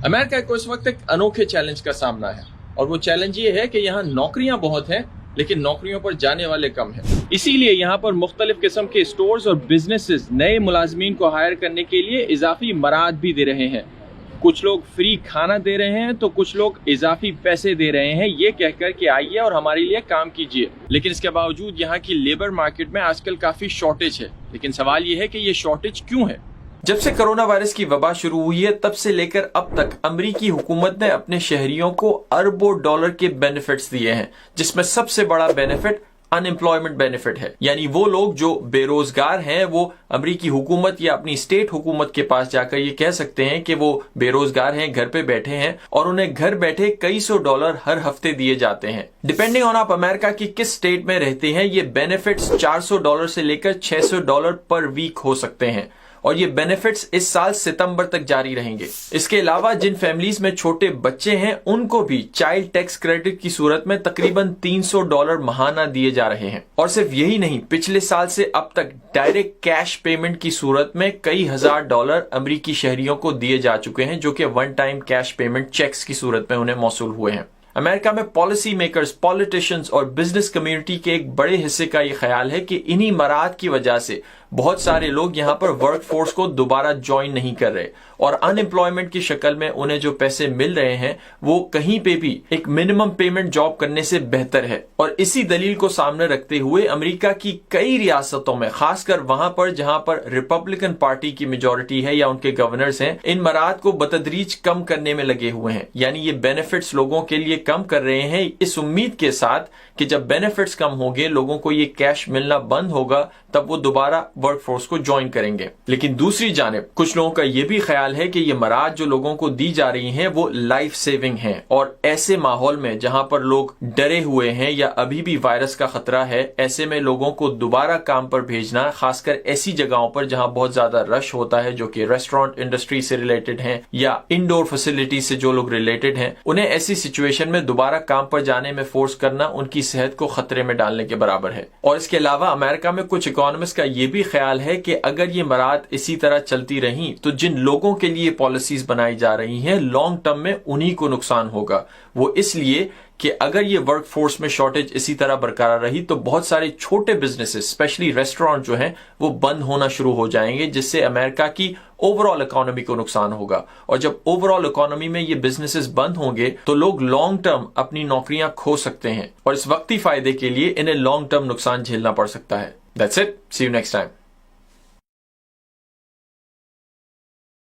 America को इस वक्त एक अनोखे चैलेंज का सामना है और वो चैलेंज ये है कि यहाँ नौकरियां बहुत हैं लेकिन नौकरियों पर जाने वाले कम हैं। इसीलिए यहाँ पर मुख्तलिफ किस्म के स्टोर्स और बिजनेसेस नए मुलाजमीन को हायर करने के लिए इजाफी मराद भी दे रहे हैं। कुछ लोग फ्री खाना दे रहे हैं तो कुछ लोग इजाफी पैसे दे रहे हैं, ये कहकर कि आइए और हमारे लिए काम कीजिए। लेकिन इसके बावजूद यहाँ की लेबर मार्केट में आजकल काफी शॉर्टेज है। लेकिन सवाल ये है कि ये शॉर्टेज क्यों है? जब से कोरोना वायरस की वबा शुरू हुई है तब से लेकर अब तक अमेरिकी हुकूमत ने अपने शहरियों को अरबों डॉलर के बेनिफिट्स दिए हैं, जिसमें सबसे बड़ा बेनिफिट अनएम्प्लॉयमेंट बेनिफिट है। यानी वो लोग जो बेरोजगार हैं वो अमेरिकी हुकूमत या अपनी स्टेट हुकूमत के पास जाकर ये कह सकते हैं कि वो बेरोजगार हैं, घर पे बैठे हैं और उन्हें घर बैठे कई सौ डॉलर हर हफ्ते दिए जाते हैं। डिपेंडिंग ऑन आप अमेरिका की किस स्टेट में रहते हैं, ये बेनिफिट्स $400 से लेकर $600 पर वीक हो सकते हैं और ये बेनिफिट्स इस साल सितंबर तक जारी रहेंगे। इसके अलावा जिन फैमिलीज में छोटे बच्चे हैं उनको भी चाइल्ड टैक्स क्रेडिट की सूरत में तकरीबन $300 महाना दिए जा रहे हैं। और सिर्फ यही नहीं, पिछले साल से अब तक डायरेक्ट कैश पेमेंट की सूरत में कई हजार डॉलर अमेरिकी शहरियों को दिए जा चुके हैं, जो कि one time cash payment cheques की सूरत में उन्हें मौसूल हुए हैं। अमेरिका में पॉलिसी मेकर्स, पॉलिटिशियंस और बिजनेस कम्युनिटी के एक बड़े हिस्से का यह ख्याल है कि इन्हीं मराद की वजह से बहुत सारे लोग यहां पर वर्क फोर्स को दोबारा ज्वाइन नहीं कर रहे और अनएम्प्लॉयमेंट की शक्ल में उन्हें जो पैसे मिल रहे हैं वो कहीं पे भी एक मिनिमम पेमेंट जॉब करने से बेहतर है। और इसी दलील को सामने रखते हुए अमेरिका की कई रियासतों में, खासकर वहां पर जहां पर रिपब्लिकन पार्टी की मेजोरिटी है या उनके गवर्नर्स हैं, इन मराद को बतदरीज कम करने में लगे हुए हैं। यानी ये बेनिफिट्स लोगों के लिए कम कर रहे हैं इस उम्मीद के साथ कि जब बेनिफिट्स कम होंगे, लोगों को ये कैश मिलना बंद होगा, तब वो दोबारा वर्कफोर्स को ज्वाइन करेंगे। लेकिन दूसरी जानिब कुछ लोगों का ये भी ख्याल है कि ये मराद जो लोगों को दी जा रही हैं वो लाइफ सेविंग हैं और ऐसे माहौल में जहां पर लोग डरे हुए हैं या अभी भी वायरस का खतरा है, ऐसे में लोगों को दोबारा काम पर भेजना, खासकर ऐसी जगहों पर जहां बहुत ज्यादा रश होता है, जो कि रेस्टोरेंट इंडस्ट्री से रिलेटेड हैं या इंडोर फैसिलिटी से जो लोग रिलेटेड हैं, उन्हें ऐसी सिचुएशन में दोबारा काम पर जाने में फोर्स करना उनकी सेहत को खतरे में डालने के बराबर है। और इसके अलावा अमेरिका में कुछ इकोनॉमिस्ट का यह भी ख्याल है कि अगर ये मराद इसी तरह चलती रही तो जिन लोगों के लिए पॉलिसीज बनाई जा रही हैं, लॉन्ग टर्म में उन्हीं को नुकसान होगा। वो इसलिए कि अगर ये वर्क फोर्स में शॉर्टेज इसी तरह बरकरार रही तो बहुत सारे छोटे बिजनेसेस, स्पेशली रेस्टोरेंट जो हैं, वो बंद होना शुरू हो जाएंगे, जिससे अमेरिका की ओवरऑल इकोनॉमी को नुकसान होगा। और जब ओवरऑल इकोनॉमी में ये बिजनेसेस बंद होंगे तो लोग लॉन्ग टर्म अपनी नौकरियां खो सकते हैं और इस वक्ती फायदे के लिए इन्हें लॉन्ग टर्म नुकसान झेलना पड़ सकता है। That's it. See you next time.